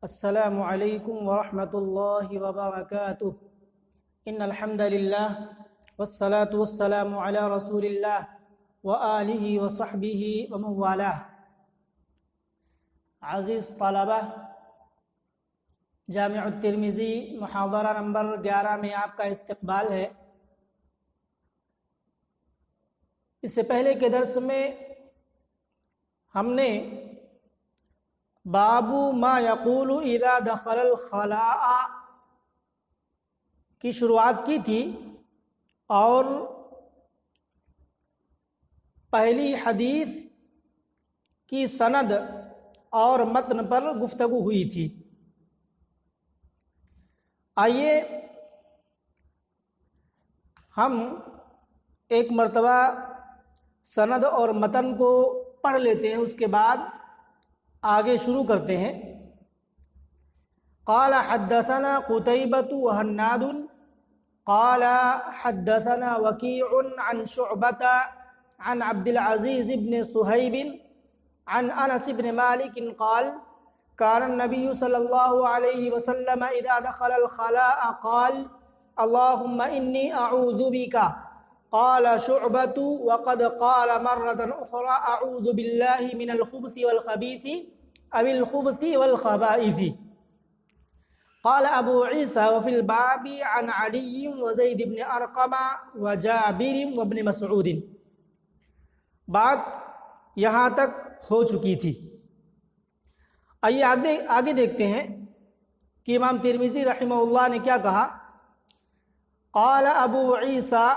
السلام علیکم ورحمۃ اللہ وبرکاتہ ان الحمد للہ والصلاة والسلام علی رسول اللہ وآلہ وصحبہ ومن والاه۔ عزیز طلبہ، جامع الترمذی محاضرہ نمبر 11 میں آپ کا استقبال ہے۔ اس سے پہلے کے درس میں ہم نے باب ما یقول اذا دخل الخلاء کی شروعات کی تھی اور پہلی حدیث کی سند اور متن پر گفتگو ہوئی تھی۔ آئیے ہم ایک مرتبہ سند اور متن کو پڑھ لیتے ہیں، اس کے بعد آگے شروع کرتے ہیں۔ قال حدثنا قتيبة وهناد قال حدثنا وكيع عن شعبة عن عبد العزيز بن صهيب عن أنس بن مالك قال كان النبي صلى الله عليه وسلم إذا دخل الخلاء قال اللهم إني أعوذ بك. قال شعبة وقد قال مرة أخرى أعوذ بالله من الخبث والخبيث أو الخبث والخبائث. قال أبو عيسى وفي الباب عن علي وزيد بن أرقم وجابر وابن مسعود. بات یہاں تک ہو چکی تھی۔ آئیے آگے دیکھتے ہیں کہ امام ترمذی رحمہ اللہ نے کیا کہا۔ قال ابو عیسیٰ،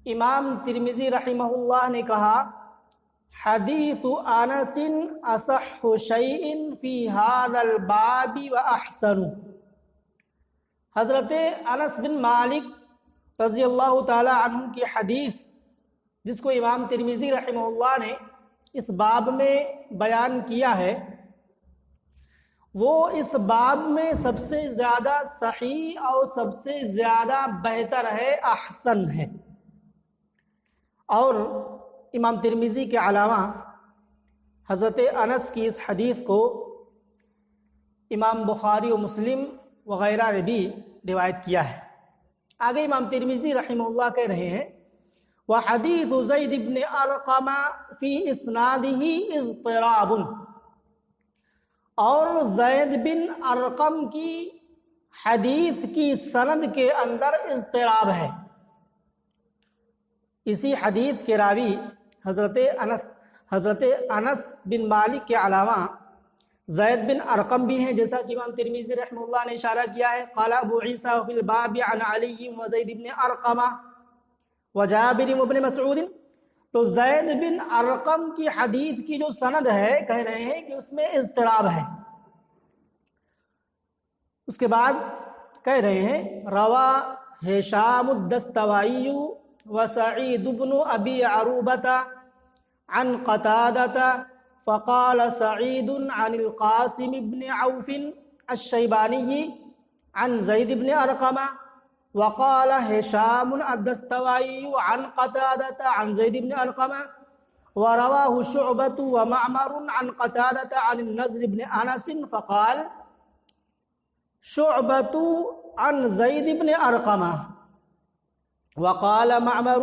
امام ترمذی رحمہ اللہ نے کہا حدیث انس اصح شیء فی هذا الباب واحسن۔ حضرت انس بن مالک رضی اللہ تعالی عنہ کی حدیث جس کو امام ترمذی رحمہ اللہ نے اس باب میں بیان کیا ہے، وہ اس باب میں سب سے زیادہ صحیح اور سب سے زیادہ بہتر ہے، احسن ہے۔ اور امام ترمذی کے علاوہ حضرت انس کی اس حدیث کو امام بخاری و مسلم وغیرہ نے بھی روایت کیا ہے۔ آگے امام ترمذی رحمہ اللہ کہہ رہے ہیں وحدیث زید بن ارقم فی اسنادہ اضطراب، اور زید بن ارقم کی حدیث کی سند کے اندر اضطراب ہے۔ اسی حدیث کے راوی حضرت انس بن مالک کے علاوہ زید بن ارقم بھی ہیں، جیسا کہ امام ترمذی رحمہ اللہ نے اشارہ کیا ہے۔ قال ابو عیسیٰ فی الباب عن علی وزید بن ارقم وجابر وابن مسعود۔ تو زید بن ارقم کی حدیث کی جو سند ہے، کہہ رہے ہیں کہ اس میں اضطراب ہے۔ اس کے بعد کہہ رہے ہیں روا ہشام الدستوائی وسعید بن ابی عروبہ عن قتادہ فقال سعید عن القاسم بن عوف الشیبانی عن زید بن ارقم وقال هشام الدستوائی عن قتادة عن زید بن ارقم ورواه شعبة ومعمر عن قتادة عن النضر بن انس فقال شعبة عن زید بن ارقم وقال معمر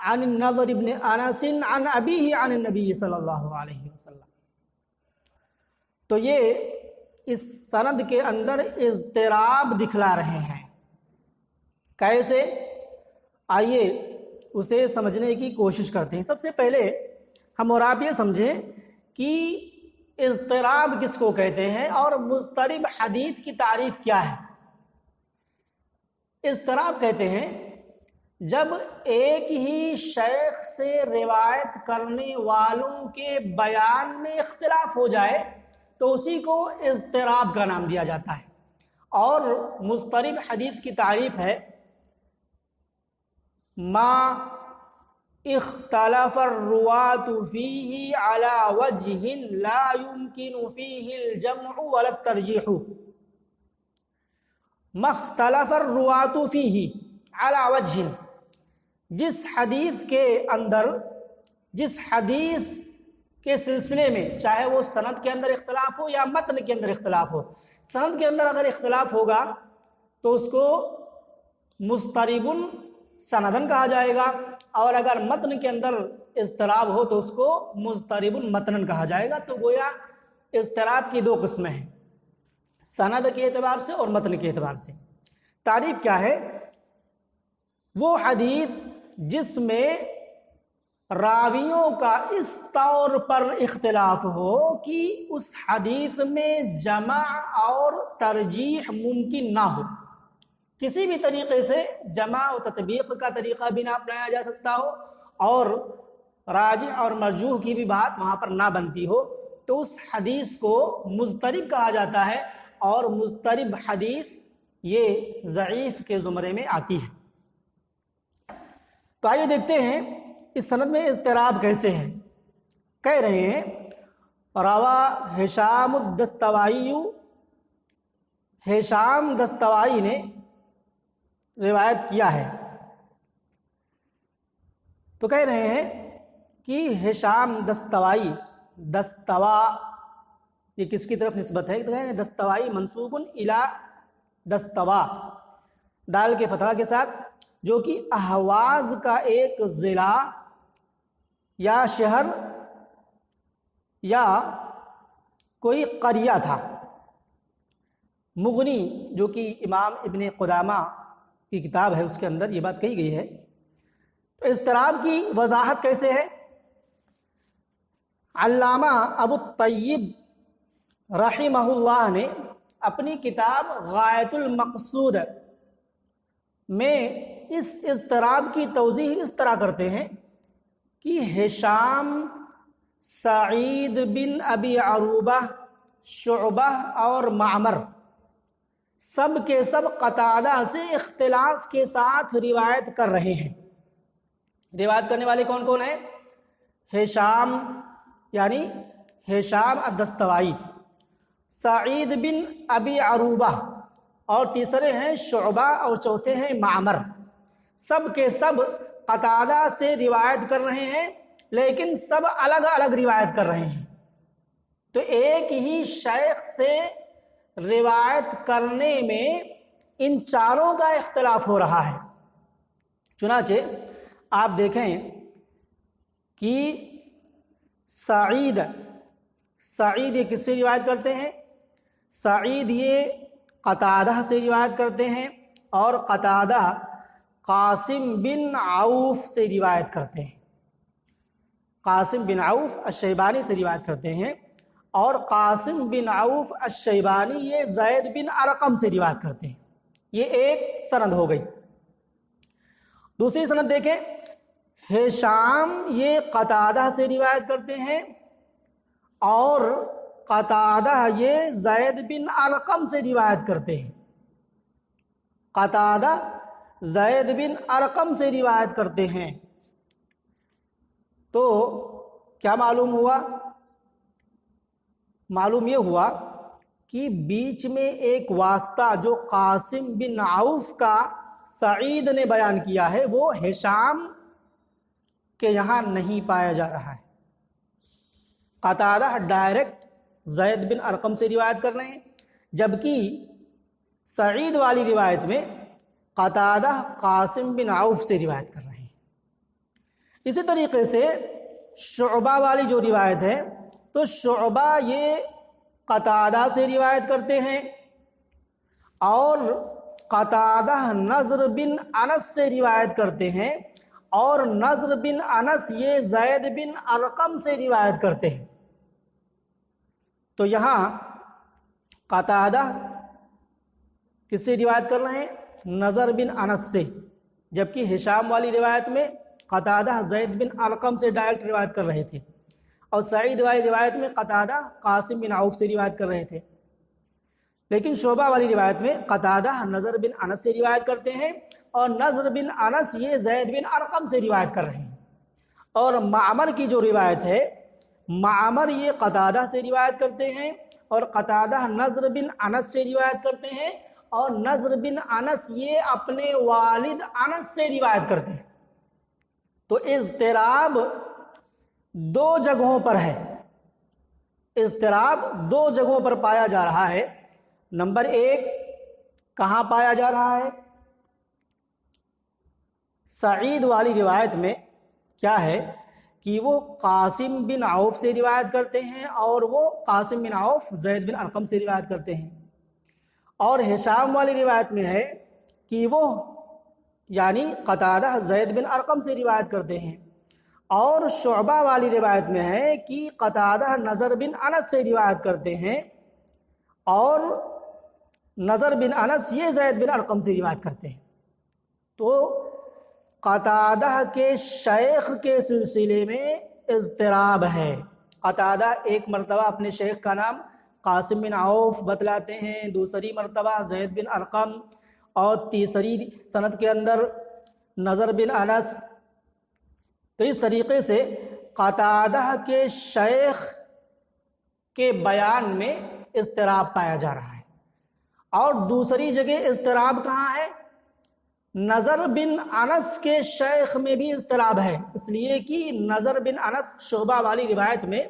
عن النضر بن انس عن ابیہ عن النبی صلی اللہ علیہ وسلم۔ تو یہ اس سند کے اندر اضطراب دکھلا رہے ہیں۔ کیسے؟ آئیے اسے سمجھنے کی کوشش کرتے ہیں۔ سب سے پہلے ہم اور آپ یہ سمجھیں کہ اضطراب کس کو کہتے ہیں اور مضطرب حدیث کی تعریف کیا ہے۔ اضطراب کہتے ہیں جب ایک ہی شیخ سے روایت کرنے والوں کے بیان میں اختلاف ہو جائے تو اسی کو اضطراب کا نام دیا جاتا ہے۔ اور مضطرب حدیث کی تعریف ہے ما اختلف الرواة فيه على وجه لا يمكن فيه الجمع ولا الترجيح۔ ما اختلف الرواة فيه على وجه، جس حدیث کے اندر، جس حدیث کے سلسلے میں، چاہے وہ سند کے اندر اختلاف ہو یا متن کے اندر اختلاف ہو، سند کے اندر اگر اختلاف ہوگا تو اس کو مضطرب سندن کہا جائے گا، اور اگر متن کے اندر اضطراب ہو تو اس کو مضطرب متنن کہا جائے گا۔ تو گویا اضطراب کی دو قسمیں ہیں، سند کے اعتبار سے اور متن کے اعتبار سے۔ تعریف کیا ہے؟ وہ حدیث جس میں راویوں کا اس طور پر اختلاف ہو کہ اس حدیث میں جمع اور ترجیح ممکن نہ ہو، کسی بھی طریقے سے جمع و تطبیق کا طریقہ بھی نہ اپنایا جا سکتا ہو اور راجح اور مرجوح کی بھی بات وہاں پر نہ بنتی ہو، تو اس حدیث کو مضطرب کہا جاتا ہے، اور مضطرب حدیث یہ ضعیف کے زمرے میں آتی ہے۔ تو آئیے دیکھتے ہیں اس سند میں اضطراب کیسے ہے۔ کہہ رہے ہیں روا ہشام الدستوائی، ہشام دستوائی نے روایت کیا ہے۔ تو کہہ رہے ہیں کہ ہشام دستوائی، دستوا یہ کس کی طرف نسبت ہے؟ تو کہہ رہے ہیں دستوائی منسوب الی دستوا، دال کے فتح کے ساتھ، جو کہ اہواز کا ایک ضلع یا شہر یا کوئی قریہ تھا۔ مغنی جو کہ امام ابن قدامہ کی کتاب ہے اس کے اندر یہ بات کہی گئی ہے۔ تو اضطراب کی وضاحت کیسے ہے؟ علامہ ابو الطیب رحمہ اللہ نے اپنی کتاب غایۃ المقصود میں اس اضطراب کی توضیح اس طرح کرتے ہیں کہ ہشام، سعید بن ابی عروبہ، شعبہ اور معمر سب کے سب قتادہ سے اختلاف کے ساتھ روایت کر رہے ہیں۔ روایت کرنے والے کون کون ہیں؟ ہشام یعنی ہشام الدستوائی، سعید بن ابی عروبہ، اور تیسرے ہیں شعبہ، اور چوتھے ہیں معمر۔ سب کے سب قتادہ سے روایت کر رہے ہیں، لیکن سب الگ الگ روایت کر رہے ہیں۔ تو ایک ہی شیخ سے روایت کرنے میں ان چاروں کا اختلاف ہو رہا ہے۔ چنانچہ آپ دیکھیں کہ سعید یہ کس سے روایت کرتے ہیں؟ سعید یہ قتادہ سے روایت کرتے ہیں، اور قتادہ قاسم بن عوف سے روایت کرتے ہیں۔ قاسم بن عوف الشیبانی سے روایت کرتے ہیں، اور قاسم بن عوف الشیبانی یہ زید بن ارقم سے روایت کرتے ہیں۔ یہ ایک سند ہو گئی۔ دوسری سند دیکھیں، ہشام یہ قتادہ سے روایت کرتے ہیں، اور قتادہ یہ زید بن ارقم سے روایت کرتے ہیں۔ قتادہ زید بن ارقم سے روایت کرتے ہیں۔ تو کیا معلوم ہوا؟ معلوم یہ ہوا کہ بیچ میں ایک واسطہ جو قاسم بن عوف کا سعید نے بیان کیا ہے وہ ہشام کے یہاں نہیں پایا جا رہا ہے۔ قتادہ ڈائریکٹ زید بن ارقم سے روایت کر رہے ہیں، جبکہ سعید والی روایت میں قتادہ قاسم بن عوف سے روایت کر رہے ہیں۔ اسی طریقے سے شعبہ والی جو روایت ہے، تو شعبہ یہ قتادہ سے روایت کرتے ہیں، اور قتادہ نضر بن انس سے روایت کرتے ہیں، اور نضر بن انس یہ زید بن ارقم سے روایت کرتے ہیں۔ تو یہاں قتادہ کس سے روایت کر رہے ہیں؟ نضر بن انس سے، جبکہ ہشام والی روایت میں قتادہ زید بن ارقم سے ڈائریکٹ روایت کر رہے تھے، اور سعید والی روایت میں قتادہ قاسم بن عوف سے روایت کر رہے تھے۔ لیکن شعبہ والی روایت میں قتادہ نضر بن انس سے روایت کرتے ہیں، اور نضر بن انس یہ زید بن ارقم سے روایت کر رہے ہیں۔ اور معمر کی جو روایت ہے، معمر یہ قتادہ سے روایت کرتے ہیں، اور قتادہ نضر بن انس سے روایت کرتے ہیں، اور نضر بن انس یہ اپنے والد انس سے روایت کرتے ہیں۔ تو اضطراب دو جگہوں پر ہے، اضطراب دو جگہوں پر پایا جا رہا ہے۔ نمبر ایک کہاں پایا جا رہا ہے؟ سعید والی روایت میں کیا ہے کہ وہ قاسم بن عوف سے روایت کرتے ہیں، اور وہ قاسم بن عوف زید بن ارقم سے روایت کرتے ہیں۔ اور ہشام والی روایت میں ہے کہ وہ یعنی قتادہ زید بن ارقم سے روایت کرتے ہیں، اور شعبہ والی روایت میں ہے کہ قتادہ نضر بن انس سے روایت کرتے ہیں، اور نضر بن انس یہ زید بن ارقم سے روایت کرتے ہیں۔ تو قتادہ کے شیخ کے سلسلے میں اضطراب ہے۔ قتادہ ایک مرتبہ اپنے شیخ کا نام قاسم بن عوف بتلاتے ہیں، دوسری مرتبہ زید بن ارقم، اور تیسری سند کے اندر نضر بن انس۔ تو اس طریقے سے قتادہ کے شیخ کے بیان میں اضطراب پایا جا رہا ہے۔ اور دوسری جگہ اضطراب کہاں ہے؟ نضر بن انس کے شیخ میں بھی اضطراب ہے، اس لیے کہ نضر بن انس شعبہ والی روایت میں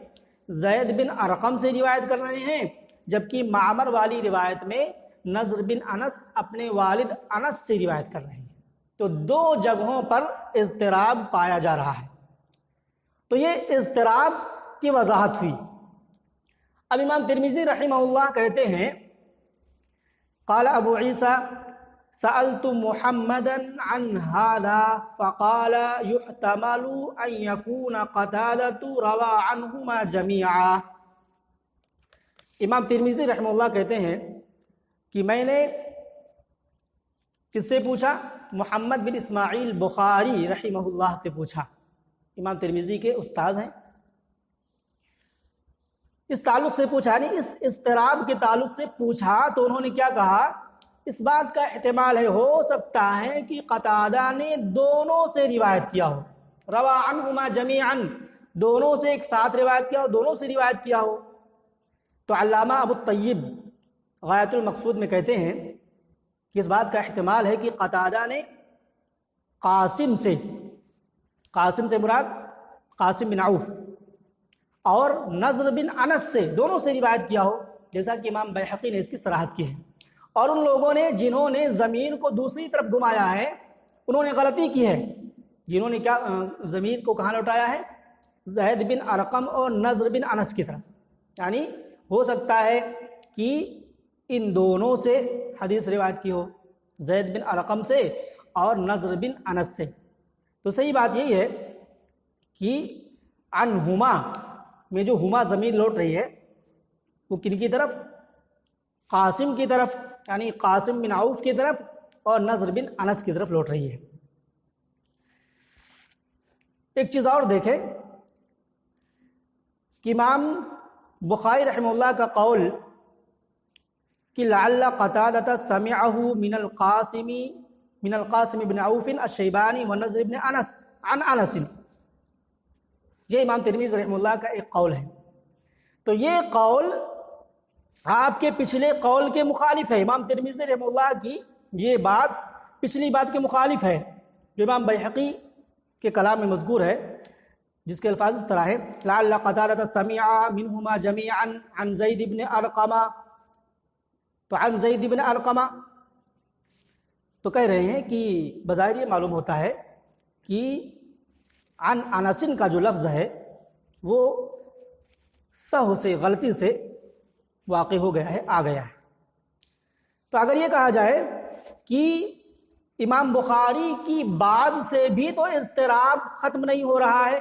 زید بن ارقم سے روایت کر رہے ہیں، جبکہ معمر والی روایت میں نضر بن انس اپنے والد انس سے روایت کر رہے ہیں۔ تو دو جگہوں پر اضطراب پایا جا رہا ہے۔ تو یہ اضطراب کی وضاحت ہوئی۔ اب امام ترمذی رحمہ اللہ کہتے ہیں قال ابو عیسیٰ سألت محمدا عن هذا فقال يحتمل ان يكون قتادة روى عنهما جميعا۔ امام ترمذی رحمہ اللہ کہتے ہیں کہ میں نے کس سے پوچھا؟ محمد بن اسماعیل بخاری رحمہ اللہ سے پوچھا، امام ترمذی کے استاذ ہیں۔ اس تعلق سے پوچھا، یعنی اس اضطراب کے تعلق سے پوچھا، تو انہوں نے کیا کہا؟ اس بات کا احتمال ہے، ہو سکتا ہے کہ قتادہ نے دونوں سے روایت کیا ہو، روا عنہما جمیعا، دونوں سے ایک ساتھ روایت کیا ہو، دونوں سے روایت کیا ہو۔ تو علامہ ابو الطیب غایۃ المقصود میں کہتے ہیں کہ اس بات کا احتمال ہے کہ قتادہ نے قاسم سے مراد قاسم بن عوف اور نضر بن انس سے، دونوں سے روایت کیا ہو، جیسا کہ امام بیہقی نے اس کی صراحت کی ہے۔ اور ان لوگوں نے جنہوں نے ضمیر کو دوسری طرف گھمایا ہے انہوں نے غلطی کی ہے۔ جنہوں نے کیا ضمیر کو کہاں لوٹایا ہے؟ زید بن ارقم اور نضر بن انس کی طرف، یعنی ہو سکتا ہے کہ ان دونوں سے حدیث روایت کی ہو، زید بن ارقم سے اور نضر بن انس سے۔ تو صحیح بات یہی ہے کہ عنہما میں جو ہما ضمیر لوٹ رہی ہے وہ کن کی طرف؟ قاسم کی طرف، یعنی قاسم بن عوف کی طرف اور نضر بن انس کی طرف لوٹ رہی ہے۔ ایک چیز اور دیکھیں کہ امام بخاری رحمہ اللہ کا قول کہ لعل قتادہ سمعہ من القاسم بن عوف الشیبانی ونضر بن انس عن انس، یہ امام ترمذی رحمہ اللہ کا ایک قول ہے۔ تو یہ قول آپ کے پچھلے قول کے مخالف ہے۔ امام ترمذی رحمہ اللہ کی یہ بات پچھلی بات کے مخالف ہے جو امام بیہقی کے کلام میں مذکور ہے، جس کے الفاظ اس طرح ہے لعل قتادہ سمع منہما جميعا عن زید بن ارقم، تو عن زید بن ارقم تو کہہ رہے ہیں کہ بظاہر یہ معلوم ہوتا ہے کہ عن انس کا جو لفظ ہے وہ سہو سے، غلطی سے واقع ہو گیا ہے، آ گیا ہے۔ تو اگر یہ کہا جائے کہ امام بخاری کی بعد سے بھی تو اضطراب ختم نہیں ہو رہا ہے،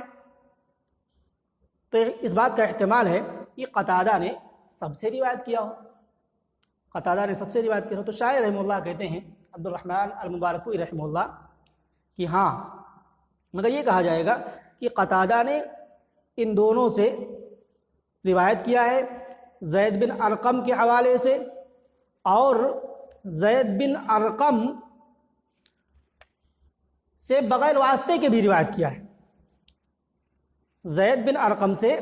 تو اس بات کا احتمال ہے کہ قتادہ نے سب سے روایت کیا ہو، قتادہ نے سب سے روایت کیا ہو۔ تو شاعر رحمہ اللہ کہتے ہیں عبد الرحمن المبارکوی رحمہ اللہ کہ ہاں، مگر یہ کہا جائے گا کہ قتادہ نے ان دونوں سے روایت کیا ہے، زید بن ارقم کے حوالے سے، اور زید بن ارقم سے بغیر واسطے کے بھی روایت کیا ہے، زید بن ارقم سے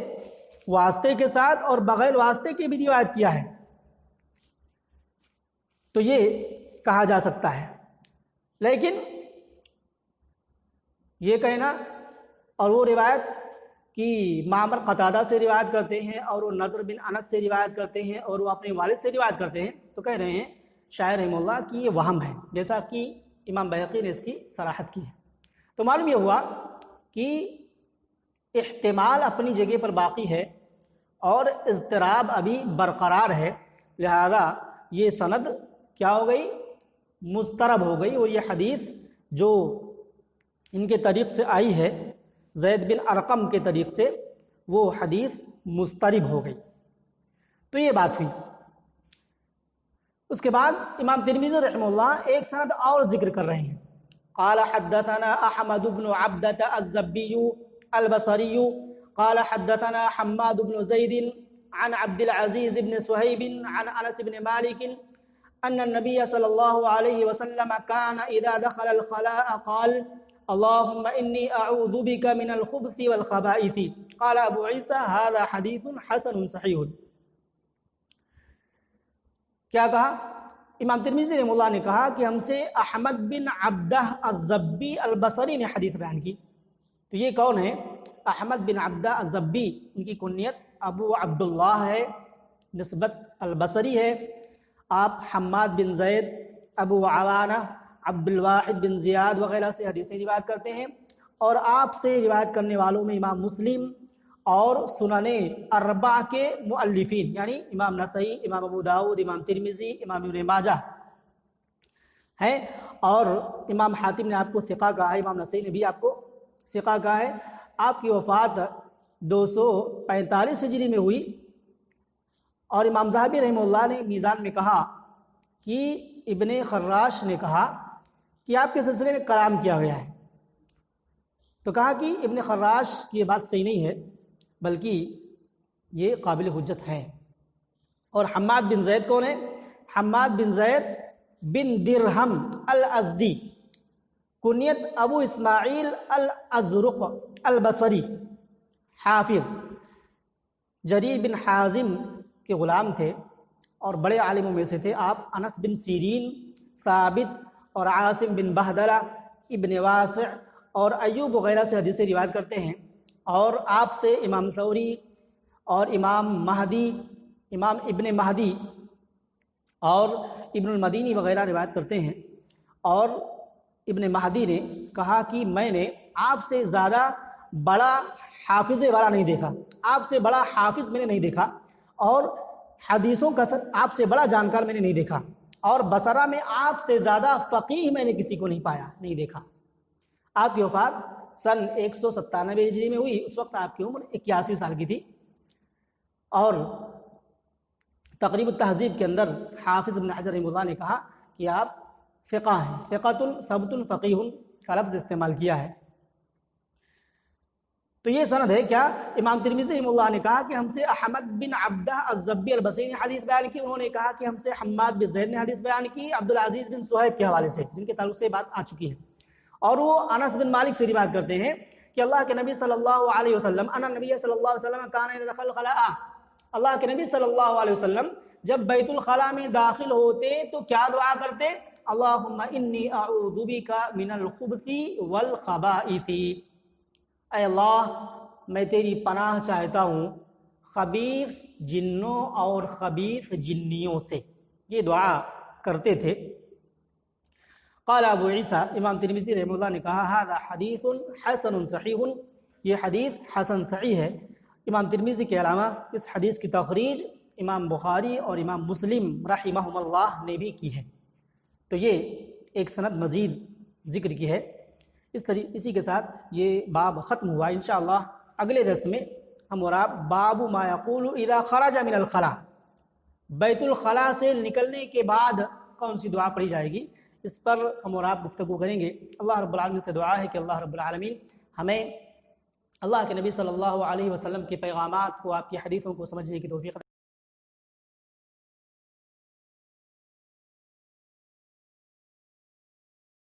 واسطے کے ساتھ اور بغیر واسطے کے بھی روایت کیا ہے۔ تو یہ کہا جا سکتا ہے، لیکن یہ کہنا اور وہ روایت کہ معمر قتادہ سے روایت کرتے ہیں اور وہ نضر بن انس سے روایت کرتے ہیں اور وہ اپنے والد سے روایت کرتے ہیں، تو کہہ رہے ہیں شاعر رحمہ اللہ کہ یہ وہم ہے، جیسا کہ امام بیہقی نے اس کی صراحت کی ہے۔ تو معلوم یہ ہوا کہ احتمال اپنی جگہ پر باقی ہے اور اضطراب ابھی برقرار ہے، لہذا یہ سند کیا ہو گئی؟ مضطرب ہو گئی، اور یہ حدیث جو ان کے طریق سے آئی ہے زید بن ارقم کے طریق سے، وہ حدیث مضطرب ہو گئی۔ تو یہ بات ہوئی۔ اس کے بعد امام ترمذی رحمہ اللہ ایک سند اور ذکر کر رہے ہیں، قال حدثنا احمد بن عبدة الزبي البصري قال حدثنا حماد بن زيد عن عبد العزيز بن صهيب عن انس بن مالك ان النبي صلى الله عليه وسلم كان اذا دخل الخلاء قال اللهم اني اعوذ بك من الخبث والخبائث قال ابو عيسى هذا حديث حسن صحيح۔ کیا کہا؟ امام ترمذی رحمہ اللہ نے کہا کہ ہم سے احمد بن عبدہ الزبی البصری نے حدیث بیان کی۔ تو یہ کون ہے؟ احمد بن عبدہ الزبی، ان کی کنیت ابو عبداللہ ہے، نسبت البصری ہے۔ آپ حماد بن زید، ابو عوانہ، عبد الواحد بن زیاد وغیرہ سے حدیثیں روایت کرتے ہیں، اور آپ سے روایت کرنے والوں میں امام مسلم اور سنن اربعہ کے مؤلفین یعنی امام نسائی، امام ابو داؤد، امام ترمذی، امام ابن ماجہ ہیں، اور امام حاتم نے آپ کو ثقہ کہا ہے، امام نسائی نے بھی آپ کو ثقہ کہا ہے۔ آپ کی وفات 245 ہجری میں ہوئی، اور امام ذہبی رحمہ اللہ نے میزان میں کہا کہ ابن خراش نے کہا کہ آپ کے سلسلے میں کلام کیا گیا ہے، تو کہا کہ ابن خراش کی یہ بات صحیح نہیں ہے بلکہ یہ قابل حجت ہے۔ اور حماد بن زید کون ہے؟ حماد بن زید بن درہم الازدی، کنیت ابو اسماعیل الازرق البصری، حافظ، جریر بن حازم کے غلام تھے اور بڑے عالموں میں سے تھے۔ آپ انس بن سیرین، ثابت اور عاصم بن بہدلہ، ابن واسع اور ایوب وغیرہ سے حدیثیں روایت کرتے ہیں، اور آپ سے امام ثوری اور امام مہدی، امام ابن مہدی اور ابن المدینی وغیرہ روایت کرتے ہیں۔ اور ابن مہدی نے کہا کہ میں نے آپ سے زیادہ بڑا حافظ والا نہیں دیکھا، آپ سے بڑا حافظ میں نے نہیں دیکھا، اور حدیثوں کا آپ سے بڑا جانکار میں نے نہیں دیکھا، اور بصرہ میں آپ سے زیادہ فقیہ میں نے کسی کو نہیں پایا، نہیں دیکھا۔ آپ کی وفات سن 197 ہجری میں ہوئی، اس وقت آپ کی عمر 81 سال کی تھی۔ اور تقریب التہذیب کے اندر حافظ ابن حجر رحمہ اللہ نے کہا کہ آپ ثقہ ہیں، ثقۃ ثبت فقیہ کا لفظ استعمال کیا ہے۔ تو یہ سند ہے کیا؟ امام ترمذی رحمہ اللہ نے کہا کہ ہم سے احمد بن عبدہ الزبی البصری نے حدیث بیان کی، انہوں نے کہا کہ ہم سے حماد بن زید نے حدیث بیان کی عبدالعزیز بن صہیب کے حوالے سے، جن کے تعلق سے بات آ چکی ہے، اور وہ انس بن مالک سے روایت کرتے ہیں کہ اللہ کے نبی صلی اللہ علیہ وسلم ان نبی صلی اللہ علیہ وسلم کان اذا دخل الخلاء، اللہ کے نبی صلی اللہ علیہ وسلم جب بیت الخلاء میں داخل ہوتے تو کیا دعا کرتے؟ اللہم انی اعوذ بک من الخبث والخبائث، اے اللہ میں تیری پناہ چاہتا ہوں خبیث جنوں اور خبیث جنیوں سے، یہ دعا کرتے تھے۔ قال ابو عیسیٰ، امام ترمذی رحمہ اللہ نے کہا ھذا حدیث حسن صحیح، یہ حدیث حسن صحیح ہے۔ امام ترمذی کے علاوہ اس حدیث کی تخریج امام بخاری اور امام مسلم رحمہم اللہ نے بھی کی ہے۔ تو یہ ایک سند مزید ذکر کی ہے۔ اسی کے ساتھ یہ باب ختم ہوا۔ انشاءاللہ اگلے درس میں ہم اور آپ باب ما یقول اذا خرج من الخلاء، بیت الخلاء سے نکلنے کے بعد کون سی دعا پڑھی جائے گی، اس پر ہم اور آپ گفتگو کریں گے۔ اللہ رب العالمین سے دعا ہے کہ اللہ رب العالمین ہمیں اللہ کے نبی صلی اللہ علیہ وسلم کے پیغامات کو، آپ کی حدیثوں کو سمجھنے کی توفیق